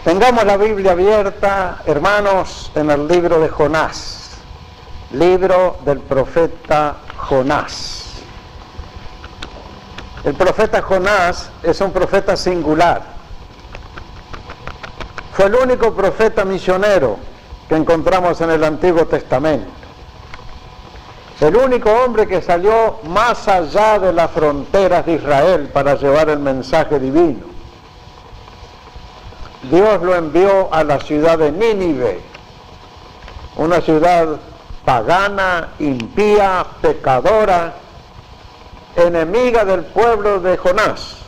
Tengamos la Biblia abierta, hermanos, en el libro de Jonás, libro del profeta Jonás. El profeta Jonás es un profeta singular. Fue el único profeta misionero que encontramos en el Antiguo Testamento. El único hombre que salió más allá de las fronteras de Israel para llevar el mensaje divino. Dios lo envió a la ciudad de Nínive, una ciudad pagana, impía, pecadora, enemiga del pueblo de Jonás.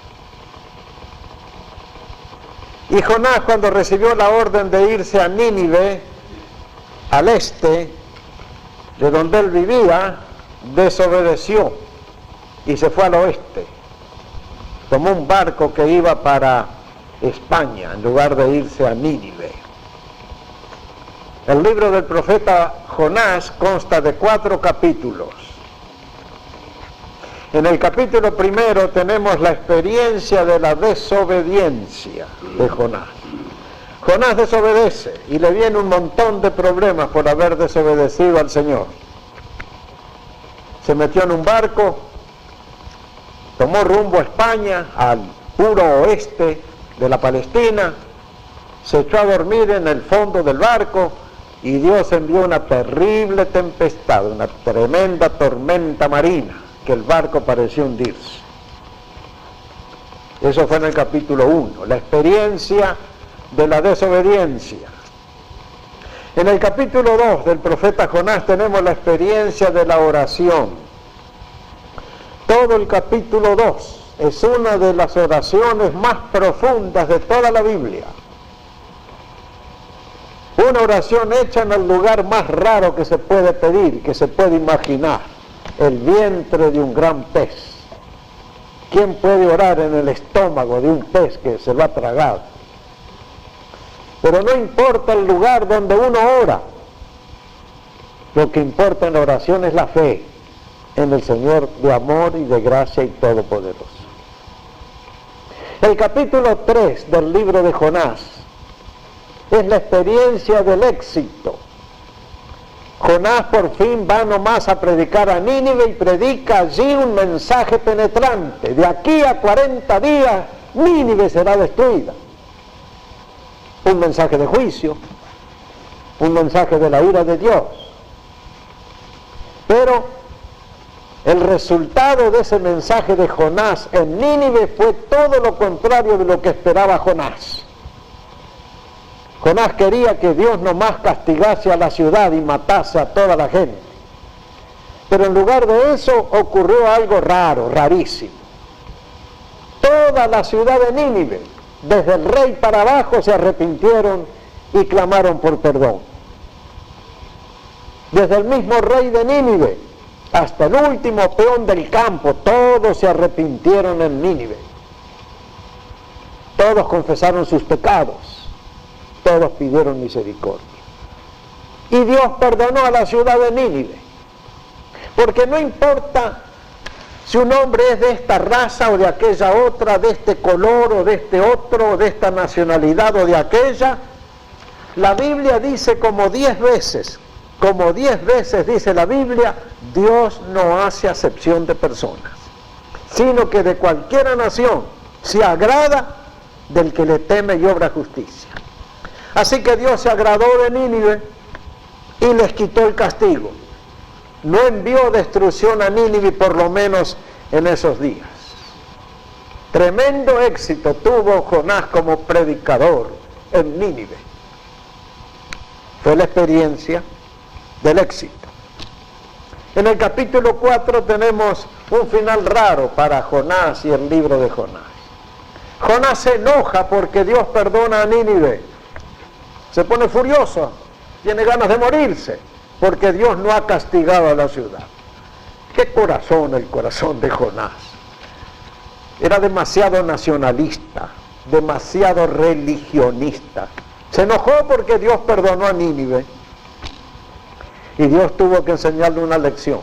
Y Jonás, cuando recibió la orden de irse a Nínive, al este, de donde él vivía, desobedeció y se fue al oeste. Tomó un barco que iba para España en lugar de irse a Nínive. El libro del profeta Jonás consta de 4 capítulos. En el capítulo primero tenemos la experiencia de la desobediencia de Jonás. Jonás desobedece y le viene un montón de problemas por haber desobedecido al Señor. Se metió en un barco, tomó rumbo a España, al puro oeste de la Palestina, se echó a dormir en el fondo del barco y Dios envió una terrible tempestad, una tremenda tormenta marina, que el barco pareció hundirse. Eso fue en el capítulo 1, la experiencia de la desobediencia. En el capítulo 2 del profeta Jonás tenemos la experiencia de la oración. Todo el capítulo 2 es una de las oraciones más profundas de toda la Biblia. Una oración hecha en el lugar más raro que se puede pedir, que se puede imaginar, el vientre de un gran pez. ¿Quién puede orar en el estómago de un pez que se lo ha tragado? Pero no importa el lugar donde uno ora, lo que importa en la oración es la fe en el Señor de amor y de gracia y todopoderoso. El capítulo 3 del libro de Jonás es la experiencia del éxito. Jonás por fin va nomás a predicar a Nínive y predica allí un mensaje penetrante. De aquí a 40 días Nínive será destruida. Un mensaje de juicio, un mensaje de la ira de Dios. Pero el resultado de ese mensaje de Jonás en Nínive fue todo lo contrario de lo que esperaba Jonás. Jonás quería que Dios nomás castigase a la ciudad y matase a toda la gente. Pero en lugar de eso ocurrió algo raro, rarísimo. Toda la ciudad de Nínive, desde el rey para abajo, se arrepintieron y clamaron por perdón. Desde el mismo rey de Nínive hasta el último peón del campo, todos se arrepintieron en Nínive. Todos confesaron sus pecados, todos pidieron misericordia. Y Dios perdonó a la ciudad de Nínive, porque no importa si un hombre es de esta raza o de aquella otra, de este color o de este otro, o de esta nacionalidad o de aquella, la Biblia dice como 10 veces dice la Biblia, Dios no hace acepción de personas, sino que de cualquiera nación se agrada del que le teme y obra justicia. Así que Dios se agradó de Nínive y les quitó el castigo. No envió destrucción a Nínive, por lo menos en esos días. Tremendo éxito tuvo Jonás como predicador en Nínive. Fue la experiencia del éxito. En el capítulo 4 tenemos un final raro para Jonás y el libro de Jonás. Jonás se enoja porque Dios perdona a Nínive. Se pone furioso, tiene ganas de morirse, porque Dios no ha castigado a la ciudad. ¡Qué corazón el corazón de Jonás! Era demasiado nacionalista, demasiado religionista. Se enojó porque Dios perdonó a Nínive y Dios tuvo que enseñarle una lección.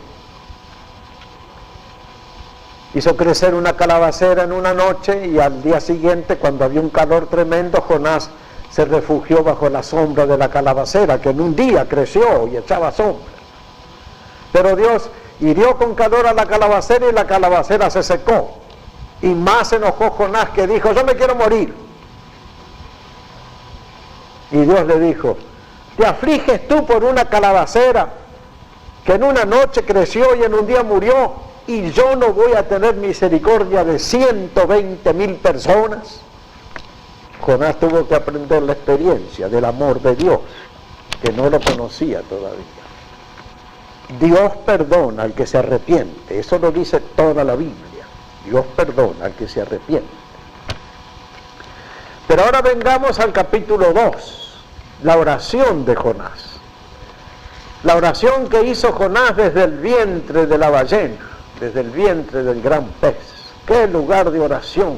Hizo crecer una calabacera en una noche y al día siguiente, cuando había un calor tremendo, Jonás se refugió bajo la sombra de la calabacera, que en un día creció y echaba sombra. Pero Dios hirió con calor a la calabacera y la calabacera se secó. Y más se enojó Jonás, que dijo: yo me quiero morir. Y Dios le dijo: ¿te afliges tú por una calabacera que en una noche creció y en un día murió? ¿Y yo no voy a tener misericordia de 120,000 personas? Jonás tuvo que aprender la experiencia del amor de Dios, que no lo conocía todavía. Dios perdona al que se arrepiente, eso lo dice toda la Biblia. Dios perdona al que se arrepiente. Pero ahora vengamos al capítulo 2, la oración de Jonás. La oración que hizo Jonás desde el vientre de la ballena, desde el vientre del gran pez. ¡Qué lugar de oración!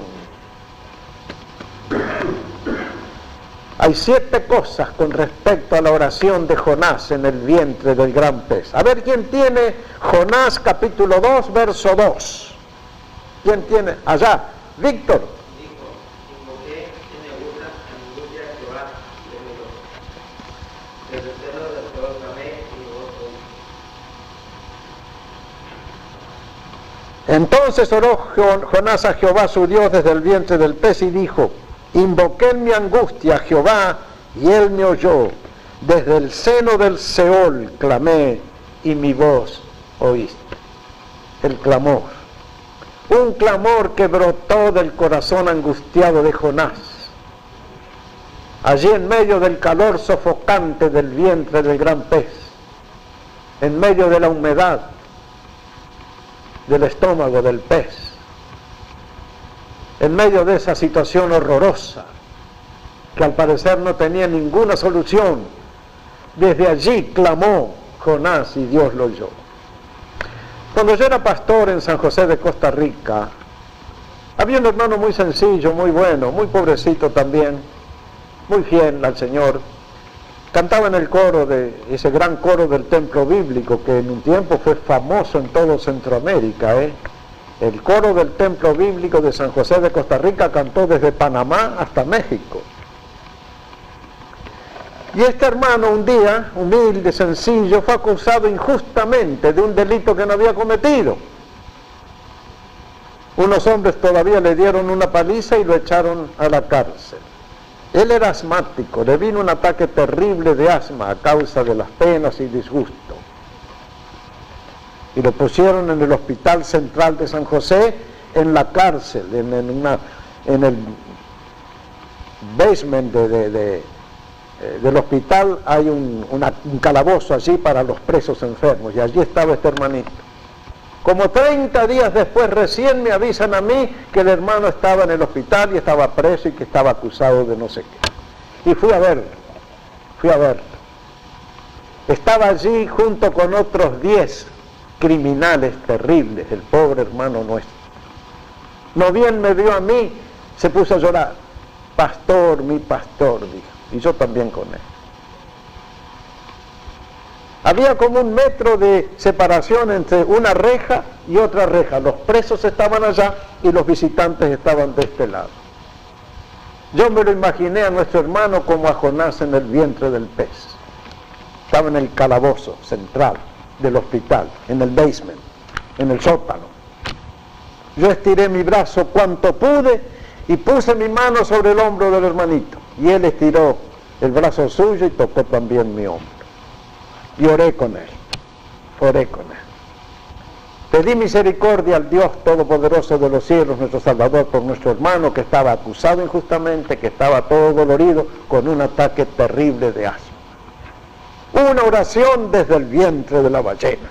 Hay 7 cosas con respecto a la oración de Jonás en el vientre del gran pez. A ver, ¿quién tiene Jonás capítulo 2, verso 2? ¿Quién tiene? Allá, Víctor. Dijo: invoqué en alguna angustia a Jehová de mi Dios. Desde el seno del Seol clamé y mi voz oí. Entonces oró Jonás a Jehová su Dios desde el vientre del pez y dijo: invoqué en mi angustia a Jehová y él me oyó. Desde el seno del Seol clamé y mi voz oíste. El clamor. Un clamor que brotó del corazón angustiado de Jonás. Allí en medio del calor sofocante del vientre del gran pez, en medio de la humedad del estómago del pez, en medio de esa situación horrorosa, que al parecer no tenía ninguna solución, desde allí clamó Jonás y Dios lo oyó. Cuando yo era pastor en San José de Costa Rica, había un hermano muy sencillo, muy bueno, muy pobrecito también, muy fiel al Señor. Cantaba en el coro ese gran coro del templo bíblico, que en un tiempo fue famoso en todo Centroamérica, El coro del templo bíblico de San José de Costa Rica cantó desde Panamá hasta México. Y este hermano un día, humilde, sencillo, fue acusado injustamente de un delito que no había cometido. Unos hombres todavía le dieron una paliza y lo echaron a la cárcel. Él era asmático, le vino un ataque terrible de asma a causa de las penas y disgusto. Y lo pusieron en el Hospital Central de San José, en la cárcel, en el basement del hospital hay un calabozo allí para los presos enfermos, y allí estaba este hermanito. Como 30 días después recién me avisan a mí que el hermano estaba en el hospital y estaba preso y que estaba acusado de no sé qué. Y fui a verlo. Estaba allí junto con otros 10 criminales terribles, el pobre hermano nuestro. No bien me vio a mí, se puso a llorar. Pastor, mi pastor, dijo. Y yo también con él. Había como 1 metro de separación entre una reja y otra reja. Los presos estaban allá y los visitantes estaban de este lado. Yo me lo imaginé a nuestro hermano como a Jonás en el vientre del pez. Estaba en el calabozo central del hospital, en el basement, en el sótano. Yo estiré mi brazo cuanto pude y puse mi mano sobre el hombro del hermanito. Y él estiró el brazo suyo y tocó también mi hombro. Y oré con él. Pedí misericordia al Dios Todopoderoso de los cielos, nuestro Salvador, por nuestro hermano que estaba acusado injustamente, que estaba todo dolorido con un ataque terrible de asma. Una oración desde el vientre de la ballena.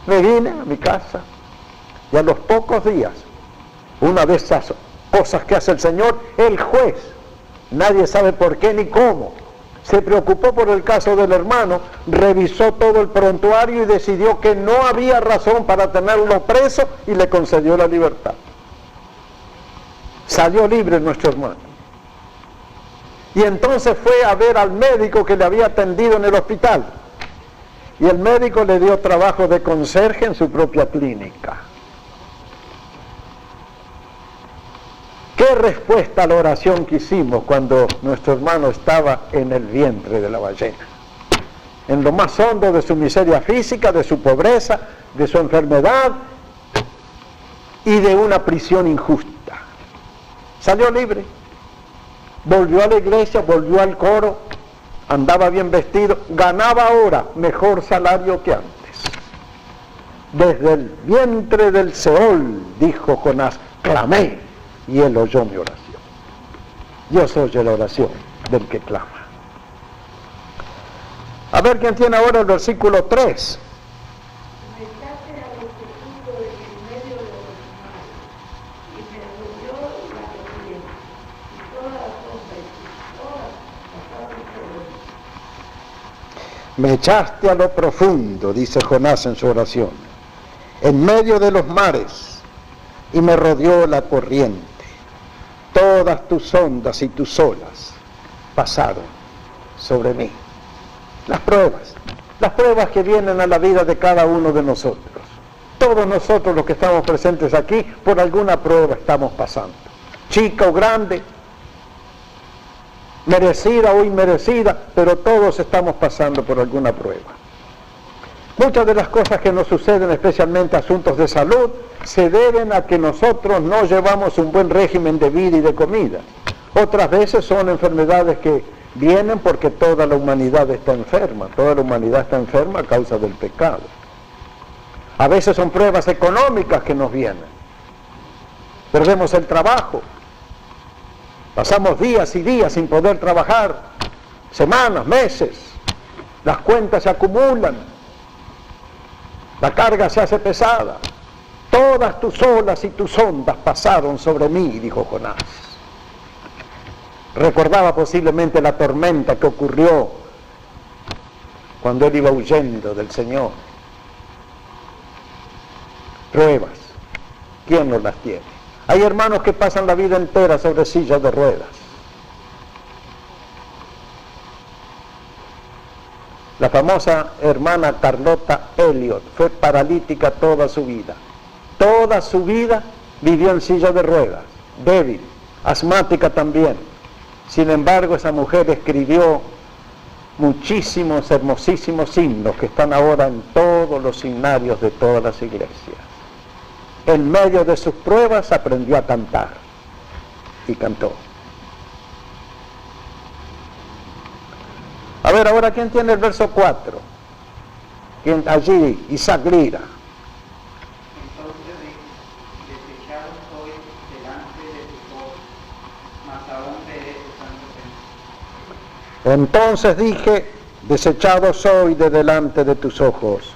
Me vine a mi casa y a los pocos días, una de esas cosas que hace el Señor, el juez, nadie sabe por qué ni cómo, se preocupó por el caso del hermano, revisó todo el prontuario y decidió que no había razón para tenerlo preso y le concedió la libertad. Salió libre nuestro hermano. Y entonces fue a ver al médico que le había atendido en el hospital. Y el médico le dio trabajo de conserje en su propia clínica. ¿Qué ¿Qué respuesta a la oración que hicimos cuando nuestro hermano estaba en el vientre de la ballena? En lo más hondo de su miseria física, de su pobreza, de su enfermedad y de una prisión injusta. Salió libre, volvió a la iglesia, volvió al coro, andaba bien vestido, ganaba ahora mejor salario que antes. Desde el vientre del Seol, dijo Jonás, clamé y él oyó mi oración. Dios oye la oración del que clama. A ver quién tiene ahora el versículo 3. Me echaste a lo profundo, dice Jonás en su oración, en medio de los mares, y me rodeó la corriente. Todas tus ondas y tus olas pasaron sobre mí. Las pruebas que vienen a la vida de cada uno de nosotros. Todos nosotros los que estamos presentes aquí, por alguna prueba estamos pasando. Chica o grande, merecida o inmerecida, pero todos estamos pasando por alguna prueba. Muchas de las cosas que nos suceden, especialmente asuntos de salud, se deben a que nosotros no llevamos un buen régimen de vida y de comida. Otras veces son enfermedades que vienen porque toda la humanidad está enferma. Toda la humanidad está enferma a causa del pecado. A veces son pruebas económicas que nos vienen. Perdemos el trabajo. Pasamos días y días sin poder trabajar, semanas, meses. Las cuentas se acumulan. La carga se hace pesada. Todas tus olas y tus ondas pasaron sobre mí, dijo Jonás. Recordaba posiblemente la tormenta que ocurrió cuando él iba huyendo del Señor. Pruebas, ¿quién no las tiene? Hay hermanos que pasan la vida entera sobre sillas de ruedas. La famosa hermana Carlota Elliot fue paralítica toda su vida. Toda su vida vivió en silla de ruedas, débil, asmática también. Sin embargo, esa mujer escribió muchísimos hermosísimos himnos que están ahora en todos los himnarios de todas las iglesias. En medio de sus pruebas aprendió a cantar y cantó. A ver, ahora, ¿quién tiene el verso 4? ¿Quién? Allí, Isaac Lira. Entonces desechado soy delante de tus ojos, mas aún veré tu santo templo. Entonces dije, desechado soy de delante de tus ojos,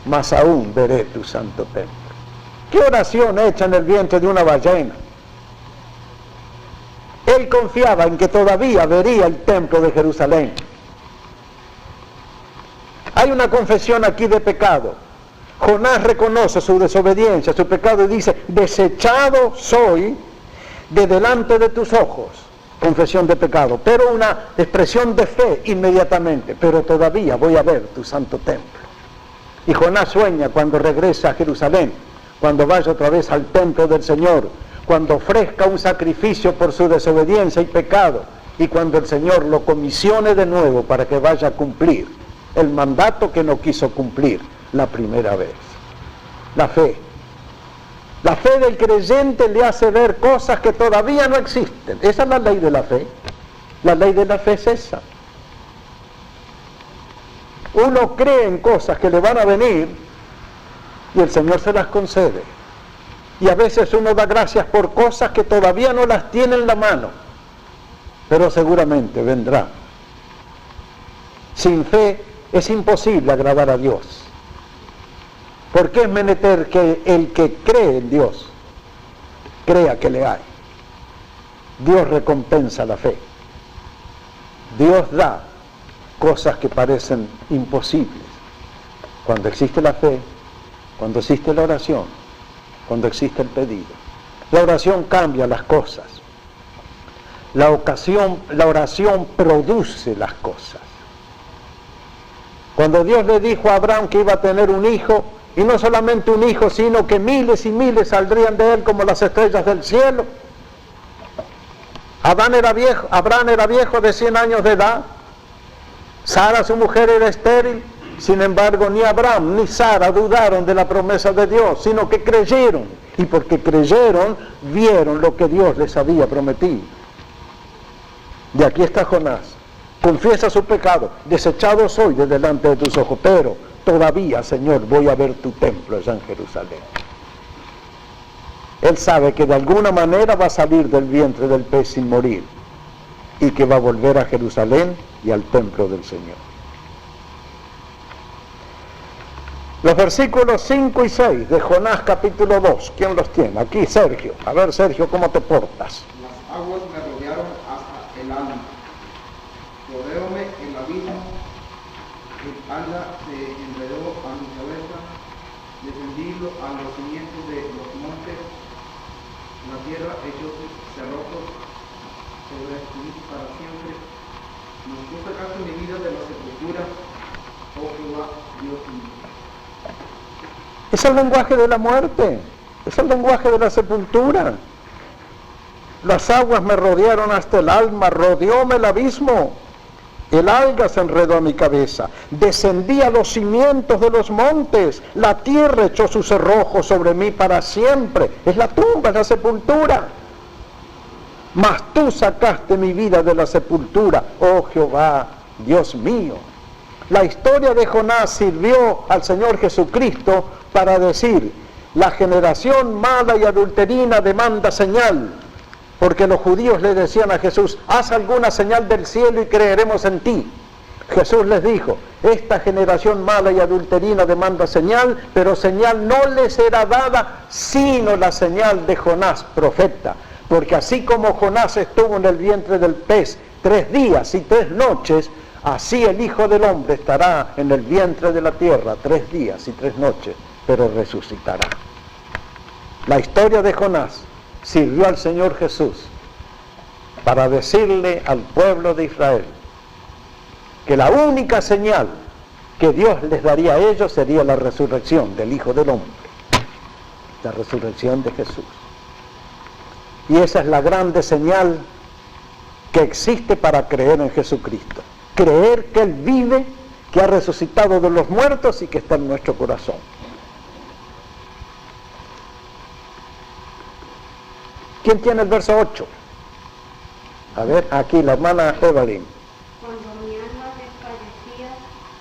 mas aún veré tu santo templo. ¿Qué oración hecha en el vientre de una ballena? Él confiaba en que todavía vería el templo de Jerusalén. Hay una confesión aquí de pecado. Jonás reconoce su desobediencia, su pecado, y dice, desechado soy de delante de tus ojos. Confesión de pecado, pero una expresión de fe inmediatamente, pero todavía voy a ver tu santo templo. Y Jonás sueña cuando regresa a Jerusalén, cuando vaya otra vez al templo del Señor, cuando ofrezca un sacrificio por su desobediencia y pecado, y cuando el Señor lo comisione de nuevo para que vaya a cumplir el mandato que no quiso cumplir la primera vez. La fe. La fe del creyente le hace ver cosas que todavía no existen. Esa es la ley de la fe. La ley de la fe es esa. Uno cree en cosas que le van a venir y el Señor se las concede. Y a veces uno da gracias por cosas que todavía no las tiene en la mano, pero seguramente vendrá. Sin fe es imposible agradar a Dios. Porque es menester que el que cree en Dios crea que le hay. Dios recompensa la fe. Dios da cosas que parecen imposibles. Cuando existe la fe, cuando existe la oración, cuando existe el pedido. La oración cambia las cosas. La oración produce las cosas. Cuando Dios le dijo a Abraham que iba a tener un hijo, y no solamente un hijo, sino que miles y miles saldrían de él como las estrellas del cielo, Abraham era viejo de 100 años de edad. Sara, su mujer, era estéril. Sin embargo, ni Abraham ni Sara dudaron de la promesa de Dios, sino que creyeron. Y porque creyeron, vieron lo que Dios les había prometido. Y aquí está Jonás. Confiesa su pecado. Desechado soy de delante de tus ojos, pero todavía, Señor, voy a ver tu templo allá en Jerusalén. Él sabe que de alguna manera va a salir del vientre del pez sin morir y que va a volver a Jerusalén y al templo del Señor. Los versículos 5 y 6 de Jonás capítulo 2, ¿quién los tiene? Aquí Sergio. A ver, Sergio, ¿cómo te portas? Las aguas me rodearon hasta el alma. Rodeóme el abismo, el alga se enredó a mi cabeza, descendí a los cimientos de los montes, la tierra echó sus cerrojos sobre mí para siempre. ¿Nos tú sacaste mi vida de la sepultura, oh Jehová, Dios mío? Es el lenguaje de la muerte, es el lenguaje de la sepultura. Las aguas me rodearon hasta el alma, rodeóme el abismo. El alga se enredó a mi cabeza, descendí a los cimientos de los montes, la tierra echó sus cerrojos sobre mí para siempre. Es la tumba, es la sepultura. Mas tú sacaste mi vida de la sepultura, oh Jehová, Dios mío. La historia de Jonás sirvió al Señor Jesucristo para decir, la generación mala y adulterina demanda señal. Porque los judíos le decían a Jesús, haz alguna señal del cielo y creeremos en ti. Jesús les dijo, esta generación mala y adulterina demanda señal, pero señal no les será dada, sino la señal de Jonás, profeta. Porque así como Jonás estuvo en el vientre del pez 3 días y 3 noches, así el Hijo del Hombre estará en el vientre de la tierra 3 días y 3 noches, pero resucitará. La historia de Jonás sirvió al Señor Jesús para decirle al pueblo de Israel que la única señal que Dios les daría a ellos sería la resurrección del Hijo del Hombre, la resurrección de Jesús. Y esa es la grande señal que existe para creer en Jesucristo. Creer que Él vive, que ha resucitado de los muertos y que está en nuestro corazón. ¿Quién tiene el verso 8? A ver, aquí la hermana Evelyn. Cuando mi alma desfallecía,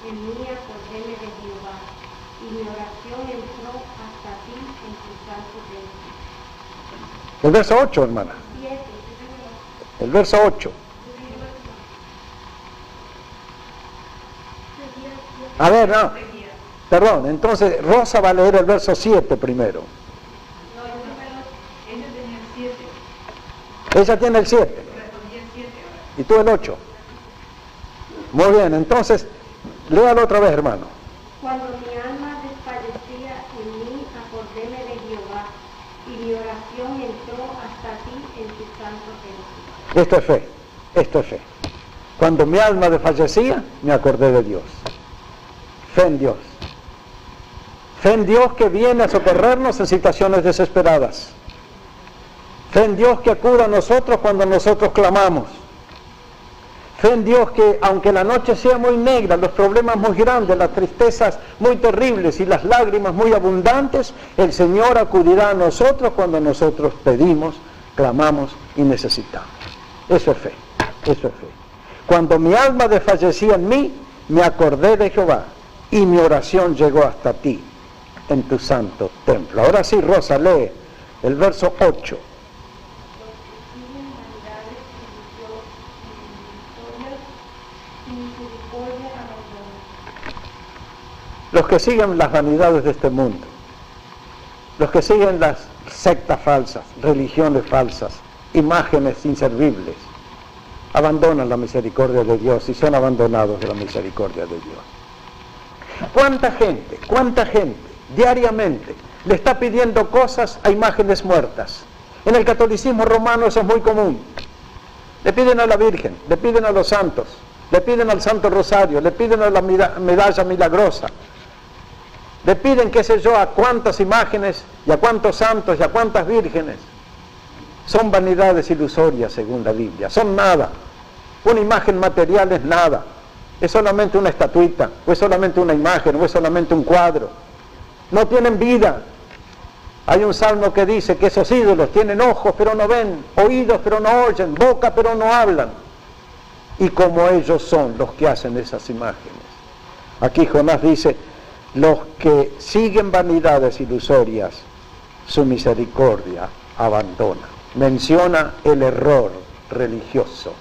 en mí acordéme de Jehová, y mi oración entró hasta ti en tu santo templo. El verso 8, hermana. 7. El verso 8. A ver, no. Perdón, entonces Rosa va a leer el verso 7 primero. Ella tiene el 7. Y tú el 8. Muy bien, entonces, léalo otra vez, hermano. Cuando mi alma desfallecía, en mí acordéme de Jehová, y mi oración entró hasta ti en tu santo templo. Esto es fe, esto es fe. Cuando mi alma desfallecía, me acordé de Dios. Fe en Dios. Fe en Dios que viene a socorrernos en situaciones desesperadas. Fe en Dios que acuda a nosotros cuando nosotros clamamos. Fe en Dios que aunque la noche sea muy negra, los problemas muy grandes, las tristezas muy terribles y las lágrimas muy abundantes, el Señor acudirá a nosotros cuando nosotros pedimos, clamamos y necesitamos. Eso es fe, eso es fe. Cuando mi alma desfallecía en mí, me acordé de Jehová y mi oración llegó hasta ti en tu santo templo. Ahora sí, Rosa, lee el verso 8. Los que siguen las vanidades de este mundo, los que siguen las sectas falsas, religiones falsas, imágenes inservibles, abandonan la misericordia de Dios y son abandonados de la misericordia de Dios. ¿Cuánta gente diariamente le está pidiendo cosas a imágenes muertas? En el catolicismo romano eso es muy común. Le piden a la Virgen, le piden a los santos, le piden al Santo Rosario, le piden a la medalla milagrosa, le piden, qué sé yo, a cuántas imágenes y a cuántos santos y a cuántas vírgenes. son vanidades ilusorias según la Biblia, son nada. Una imagen material es nada, es solamente una estatuita, o es solamente una imagen, o es solamente un cuadro. No tienen vida. Hay un salmo que dice que esos ídolos tienen ojos pero no ven, oídos pero no oyen, boca pero no hablan. Y como ellos son los que hacen esas imágenes. Aquí Jonás dice, los que siguen vanidades ilusorias, su misericordia abandona. Menciona el error religioso,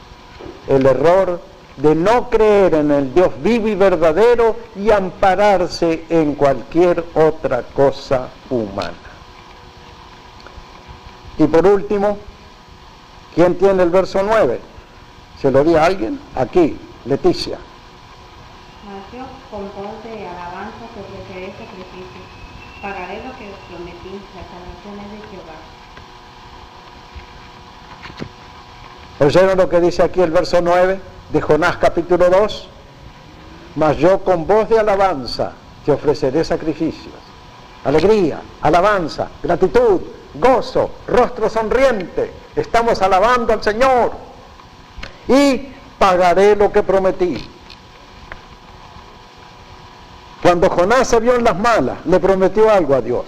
el error de no creer en el Dios vivo y verdadero y ampararse en cualquier otra cosa humana. Y por último, ¿quién tiene el verso 9? ¿Se lo di a alguien? Aquí, Leticia. Mas yo con voz de alabanza te ofreceré sacrificio, pagaré lo que prometí, la salvación es de Jehová. ¿Oyeron lo que dice aquí el verso 9 de Jonás capítulo 2? Mas yo con voz de alabanza te ofreceré sacrificios. Alegría, alabanza, gratitud, gozo, rostro sonriente. Estamos alabando al Señor. Y pagaré lo que prometí. Cuando Jonás se vio en las malas, le prometió algo a Dios.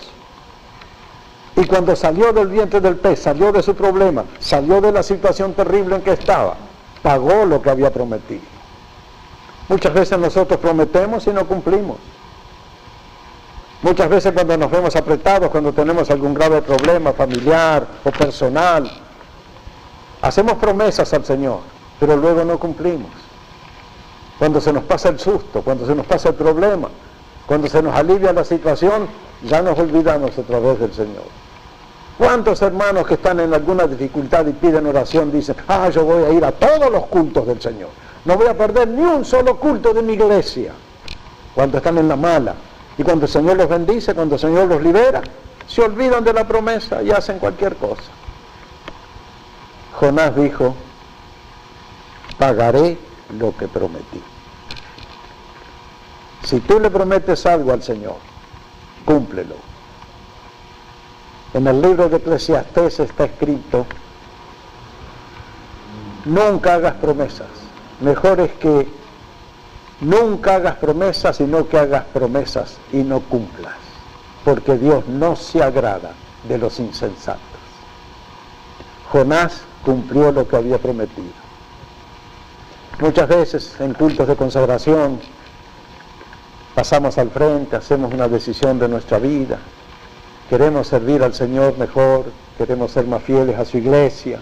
Y cuando salió del vientre del pez, salió de su problema, salió de la situación terrible en que estaba, pagó lo que había prometido. Muchas veces nosotros prometemos y no cumplimos. Muchas veces cuando nos vemos apretados, cuando tenemos algún grave problema familiar o personal, hacemos promesas al Señor, pero luego no cumplimos. Cuando se nos pasa el susto, cuando se nos pasa el problema, cuando se nos alivia la situación, ya nos olvidamos otra vez del Señor. ¿Cuántos hermanos que están en alguna dificultad y piden oración dicen, yo voy a ir a todos los cultos del Señor, no voy a perder ni un solo culto de mi iglesia? Cuando están en la mala, y cuando el Señor los bendice, cuando el Señor los libera, se olvidan de la promesa y hacen cualquier cosa. Jonás dijo, pagaré lo que prometí. Si tú le prometes algo al Señor, cúmplelo. En el libro de Eclesiastés está escrito, nunca hagas promesas. Mejor es que nunca hagas promesas, sino que hagas promesas y no cumplas. Porque Dios no se agrada de los insensatos. Jonás cumplió lo que había prometido. Muchas veces en cultos de consagración pasamos al frente, hacemos una decisión de nuestra vida, queremos servir al Señor mejor, queremos ser más fieles a su iglesia,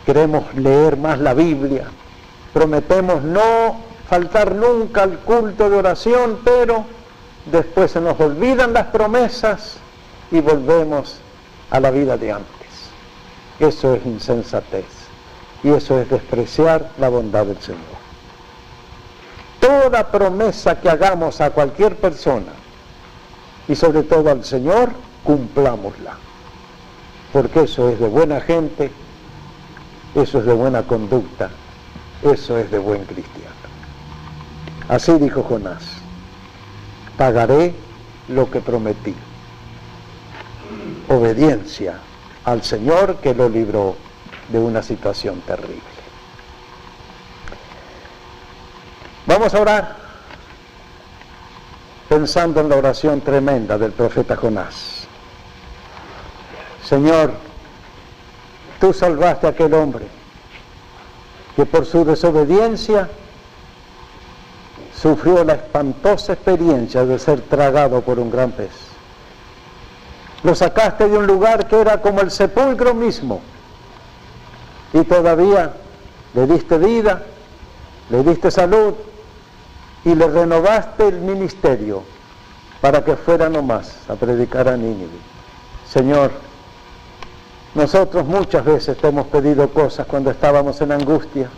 queremos leer más la Biblia, prometemos no faltar nunca al culto de oración, pero después se nos olvidan las promesas y volvemos a la vida de antes. Eso es insensatez y eso es despreciar la bondad del Señor. Toda promesa que hagamos a cualquier persona y sobre todo al Señor, cumplámosla, porque eso es de buena gente, eso es de buena conducta, eso es de buen cristiano. Así dijo Jonás, pagaré lo que prometí. Obediencia al Señor que lo libró de una situación terrible. Vamos a orar pensando en la oración tremenda del profeta Jonás. Señor, tú salvaste a aquel hombre que por su desobediencia sufrió la espantosa experiencia de ser tragado por un gran pez. Lo sacaste de un lugar que era como el sepulcro mismo y todavía le diste vida, le diste salud y le renovaste el ministerio para que fuera nomás a predicar a Nínive. Señor, nosotros muchas veces te hemos pedido cosas cuando estábamos en angustia,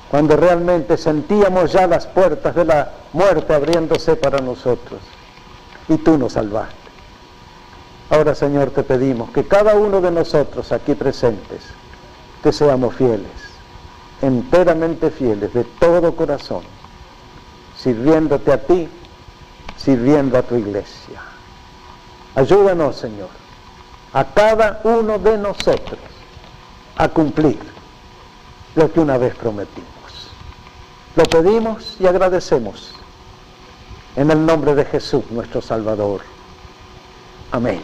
cuando realmente sentíamos ya las puertas de la muerte abriéndose para nosotros, y tú nos salvaste. Ahora, Señor, te pedimos que cada uno de nosotros aquí presentes te seamos fieles, enteramente fieles, de todo corazón, sirviéndote a ti, sirviendo a tu iglesia. Ayúdanos, Señor, a cada uno de nosotros a cumplir lo que una vez prometimos. Lo pedimos y agradecemos en el nombre de Jesús, nuestro Salvador. Amén.